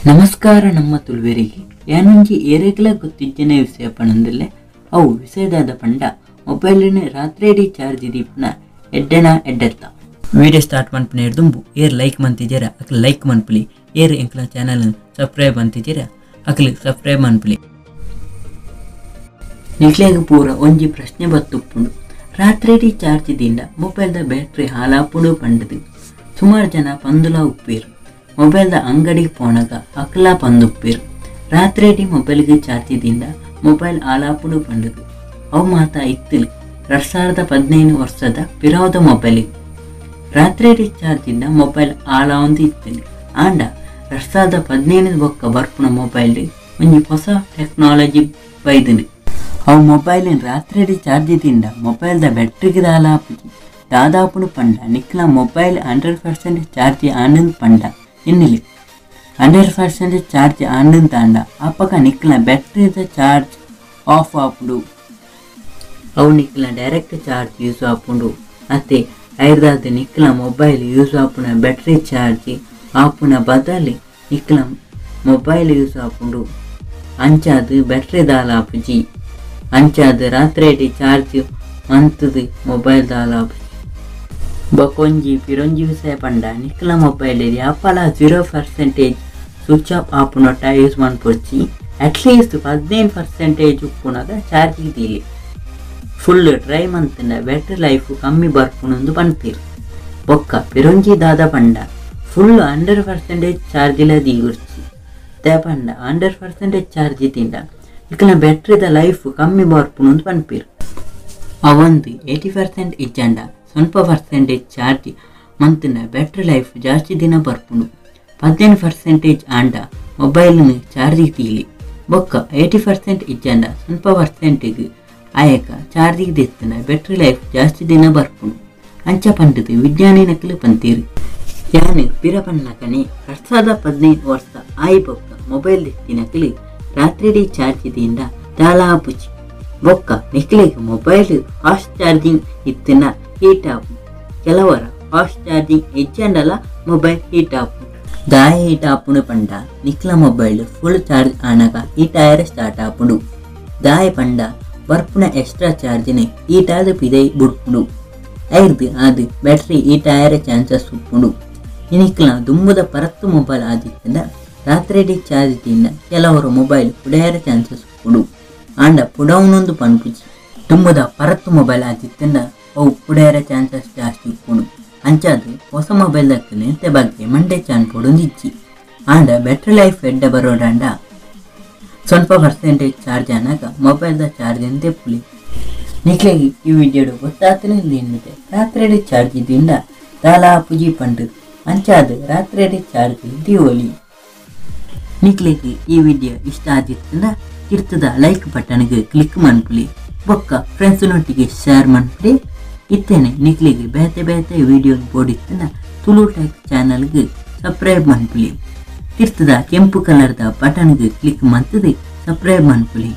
ನಮಸ್ಕಾರ ನಮ್ಮ ತುಳುವೆರಿಗೆ ಯಾನೊಂಜಿ ಏರೆಗ್ಲ ಗೊತ್ತಿಜ್ಜನೆ ವಿಷಯ ಪಣಂದಿಲ್ಲೆ ಅವು ವಿಷಯದಾದ ಪಂಡ ಮೊಬೈಲಿನ ರಾತ್ರಿ ಚಾರ್ಜ್ ದೀಪನ ಎಡ್ಡೆನ ಎಡ್ಡೆತ್ತ ವಿಡಿಯೋ ಸ್ಟಾರ್ಟ್ ಮನ್ಪನೆ ಹಿಡ್ದುಂಬು ಏರ್ ಲೈಕ್ ಮಂತಿದ್ದೀರ ಅಕ್ಲು ಲೈಕ್ ಮನ್ಪಲಿ ಏರ್ ಎಂಕ್ಲ ಚಾನಲ್ ಸಬ್ಸ್ಕ್ರೈಬ್ ಅಂತಿದ್ದೀರ ಅಕ್ಲು ಸಬ್ಸ್ಕ್ರೈಬ್ ಮನ್ಪಲಿ ನಿಕ್ಲೆಗ್ ಪೂರ ಒಂಜಿ ಪ್ರಶ್ನೆ ಬತ್ತುಪ್ಪುಂಡು ರಾತ್ರಿ ಚಾರ್ಜ್ ದಿಂದ ಮೊಬೈಲ್ದ ಬ್ಯಾಟ್ರಿ ಹಾಳಾಪುಂಡು ಪಂಡದು ಸುಮಾರು ಜನ ಪಂದುಲ ಉಪ್ಪೇರು ಮೊಬೈಲ್ದ ಅಂಗಡಿಗೆ ಪೋನಾಗ ಅಕ್ಲ ಪಂದುಪ್ಪೇರು ರಾತ್ರಿ ಮೊಬೈಲ್ಗೆ ಚಾರ್ಜ್ ದಿಂದ ಮೊಬೈಲ್ ಹಾಳಾಪುಂಡು ಪಂಡದು ಅವು ಮಾತ ಇತ್ತಿಲು 2015 ವರ್ಷದ ಪಿರಾವದ ಮೊಬೈಲಿಗೆ ರಾತ್ರಿ ಚಾರ್ಜ್ ದಿಂದ ಮೊಬೈಲ್ ಹಾಳಾವಂದು ಇತ್ತಿಲು ಆಂಡ 2015 ಬೊಕ್ಕ ಬರ್ಪುನ ಮೊಬೈಲ್ ಒಂಜಿ ಹೊಸ ಟೆಕ್ನಾಲಜಿ ಬೈದಿನಿ ಅವು ಮೊಬೈಲಿನ ರಾತ್ರಿ ಚಾರ್ಜ್ ದಿಂದ ಮೊಬೈಲ್ದ ಬ್ಯಾಟ್ರಿಗೆ ಹಾಳಾಪುಜಿ ದಾದಾಪುನು ಪಂಡ ನಿಕ್ಲ ಮೊಬೈಲ್ 100% ಚಾರ್ಜ್ ಆನಂದ್ ಪಂಡ ಇನ್ನಿಲಿ 100% charge Anand Tanda ಅಪ್ಪಗ ನಿಕ್ಲ ಬ್ಯಾಟ್ರಿದ charge of ಆಪುಡು ಅವು ನಿಕ್ಲ ಡೈರೆಕ್ಟ್ ಚಾರ್ಜ್ ಯೂಸ್ ಆಪುಂಡು ಅತ್ತೆ ಐರ್ದಾದ ನಿಕ್ಲ ಮೊಬೈಲ್ ಯೂಸ್ ಆಪುನ ಬ್ಯಾಟ್ರಿ ಚಾರ್ಜ್ ಆಪುನ ಬದಲಿ ನಿಕ್ಲ ಮೊಬೈಲ್ ಯೂಸ್ ಆಪುಂಡು ಅಂಚಾದ ಬ್ಯಾಟ್ರಿ ದಾಲಾಪುಜಿ ಅಂಚಾದ ರಾತ್ರಿ ಚಾರ್ಜ್ ಮಂತದು ಮೊಬೈಲ್ ದಾಲಾಪುಜಿ ಬಕೊಂಜಿ ಪಿರೊಂಜಿ ವಿಷಯ ಪಂಡ ನಿಕ್ಲ ಮೊಬೈಲ್ ಯಾಪಲ 0% ಸ್ವಿಚ್ ಆಫ್ ಆಪುನೊಟ್ಟ ಯೂಸ್ ಮನ್ಪೊಚ್ಚಿ ಅಟ್ಲೀಸ್ಟ್ 15% ಉಪ್ಪುನಾಗ ಚಾರ್ಜ್ ಇದೀಲಿ ಫುಲ್ ಡ್ರೈ ಮಂತಿನ ಬ್ಯಾಟ್ರಿ ಲೈಫ್ ಕಮ್ಮಿ ಬರ್ಪುನೊಂದು ಪಂತೀರು ಬೊಕ್ಕ ಪಿರೊಂಜಿ ದಾದ ಪಂಡ ಫುಲ್ 100% ಚಾರ್ಜ್ ಇಲ್ಲ ದೀಗುರ್ಚಿ ದೇ ಪಂಡ 100% ಚಾರ್ಜ್ ಇದ್ದಿಂದ ನಿಕ್ಲ ಬ್ಯಾಟ್ರಿದ ಲೈಫ್ ಕಮ್ಮಿ ಬರ್ಪುನೊಂದು ಪನ್ಪೀರು ಅವಂದು 80% ಇಜ್ಜಂಡ ಸ್ವಲ್ಪ % ಚಾರ್ಜ್ ಮಂತಿನ ಬ್ಯಾಟ್ರಿ ಲೈಫ್ ಜಾಸ್ತಿ ದಿನ ಬರ್ಪುಂಡು 15% ಆಂಡ ಮೊಬೈಲ್ನ ಚಾರ್ಜ್ ತೀಲಿ ಬೊಕ್ಕ 80% ಇಜ್ಜಂಡ ಸ್ವಲ್ಪ % ಆಯಕ ಚಾರ್ಜಿಗೆ ತೆತ್ತಿನ ಬ್ಯಾಟ್ರಿ ಲೈಫ್ ಜಾಸ್ತಿ ದಿನ ಬರ್ಪುಂಡು ಅಂಚ ಪಂಡದು ವಿಜ್ಞಾನಿನಕಲು ಪಂತೀರು ಯಾನು ಪಿರ ಪನ್ನಕನೆ 2015 ವರ್ಷ ಆಯಿ ಬೊಕ್ಕ ಮೊಬೈಲ್ ತೆತ್ತಿನಕಲು ರಾತ್ರಿ ಚಾರ್ಜ್ ದಿಂದ ದಾಲಾಪುಜಿ ಬೊಕ್ಕ ನಿಕ್ಲೆಗ್ ಮೊಬೈಲ್ ಫಾಸ್ಟ್ ಚಾರ್ಜಿಂಗ್ ಇತ್ತಿನ ಹೀಟ್ ಆಪು ಕೆಲವರ ಫಾಸ್ಟ್ ಚಾರ್ಜಿಂಗ್ ಹೆಚ್ಚಂಡಲ ಮೊಬೈಲ್ ಹೀಟ್ ಆಪು ದಾಯ ಹೀಟ್ ಆಪುಂಡು ಪಂಡ ನಿಕ್ಲ ಮೊಬೈಲ್ ಫುಲ್ ಚಾರ್ಜ್ ಆನಗ ಹೀಟ್ ಆಯರೆ ಸ್ಟಾರ್ಟ್ ಆಪುಂಡು ದಾಯ ಪಂಡ ಬರ್ಪುನ ಎಕ್ಸ್ಟ್ರಾ ಚಾರ್ಜ್ನೆ ಹೀಟ್ ಆದ ಪಿದೈ ಬುಡ್ಪುಂಡು ಐರ್ದು ಆದು ಬ್ಯಾಟ್ರಿ ಹೀಟ್ ಆಯರೆ ಚಾನ್ಸಸ್ ಉಪ್ಪುಂಡು ನಿಕ್ಲ ದುಂಬುದ ಪರತ್ತು ಮೊಬೈಲ್ ಆದಿತ್ತಿಂದ ರಾತ್ರಿ ಚಾರ್ಜ್ ದಿಂದ ಕೆಲವರು ಮೊಬೈಲ್ ಪುಡಾಯರ ಚಾನ್ಸಸ್ ಉಪ್ಪುಂಡು ಆಂಡ ಪುಡವನೊಂದು ಪನ್ಪುಜಿ ತುಂಬುದ ಪರತ್ತು ಮೊಬೈಲ್ ಆದಿತ್ತಿಂದ ಅವು ಪುಡಾಯರ ಚಾನ್ಸಸ್ ಜಾಸ್ತಿ ಉಪ್ಪುಂಡು ಅಂಚಾದು ಹೊಸ ಮೊಬೈಲ್ ದಕ್ಕಲೆ ಎಂತ ಬಗ್ಗೆ ಮಂಡೆ ಚಾನ್ ಪೊಡೊಂದಿಜ್ಜಿ ಆಂಡ ಬ್ಯಾಟ್ರಿ ಲೈಫ್ ಎಡ್ಡ ಬರೋಡಂಡ ಸ್ವಲ್ಪ % ಚಾರ್ಜ್ ಆನಾಗ ಮೊಬೈಲ್ದ ಚಾರ್ಜ್ ಎಂತೆ ಪುಲಿ ನಿಕ್ಲೆಗೆ ಈ ವಿಡಿಯೋಡು ಗೊತ್ತಾಗ್ತಾನೆ ಏನಿದೆ ರಾತ್ರಿ ಚಾರ್ಜ್ ದಿಂದ ದಾಲಾಪುಜಿ ಪಂಡು ಅಂಚಾದು ರಾತ್ರಿ ಚಾರ್ಜ್ ದಿವೋಲಿ ನಿಕ್ಲೆಗೆ ಈ ವಿಡಿಯೋ ಇಷ್ಟ ಆದಿತ್ತಂದ ಇರ್ತದ ಲೈಕ್ ಬಟನ್ಗೆ ಕ್ಲಿಕ್ ಮನ್ಪುಲಿ ಬೊಕ್ಕ ಫ್ರೆಂಡ್ಸ್ನೊಟ್ಟಿಗೆ ಶೇರ್ ಮನ್ಪುಲಿ ಇತ್ತೇನೆ ನಿಕ್ಲಿಗೆ ಬೇತೆ ವಿಡಿಯೋ ಬೋಡಿತ್ತನ ತುಳು ಟೆಕ್ ಚಾನಲ್ಗೆ ಸಬ್ಸ್ಕ್ರೈಬ್ ಮನ್ಪುಲಿ ಇರ್ತದ ಕೆಂಪು ಕಲರ್ದ ಬಟನ್ಗೆ ಕ್ಲಿಕ್ ಮಂತದೆ ಸಬ್ಸ್ಕ್ರೈಬ್ ಮನ್ಪುಲಿ.